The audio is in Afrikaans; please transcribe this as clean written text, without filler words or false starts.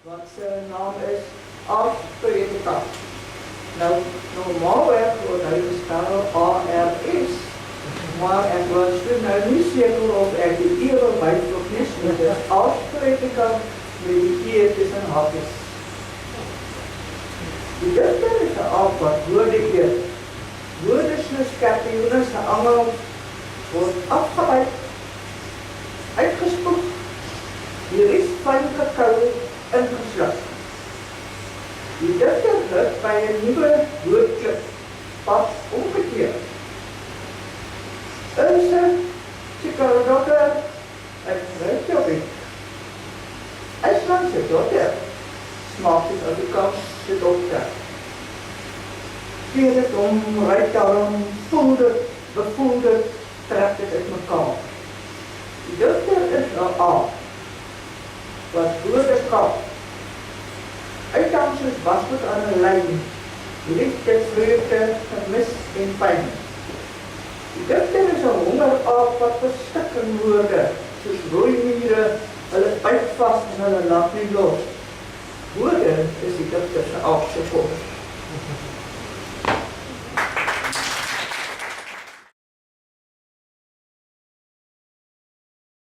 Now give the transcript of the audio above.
wat sy naam is Afrika. Nou, normaalweg word hy gespel ARS, maar ek was toen nou nie seker of ek die eeuwe byvoegnis met is Afrika met die eer tussen hakkies. Die digter is een aap wat woorde eet. Woorde soos skorpioene se angel word afgebyt, uitgespoeg, die ries fyn gekou ingesluk. Die digter lig by 'n nuwe woordklip pas omgekeer. Ilse Sikaradotter uit Reykjavik. IJslandse dotter smaak het Afrikaanse dokter. Keer het om, ryk daarom, voel dit, bevoel dit, trek dit uit mekaar. Die digter is 'n aap wat woorde kaap. Uitdam soos wasgoed aan 'n lyn, liefde, vreugde, gemis en pyn. Die digter is 'n hongeraap wat verstik in woorde, soos rooi mure, hulle byt vas en hulle laat nie los. Woorde is die digter se aapse kos.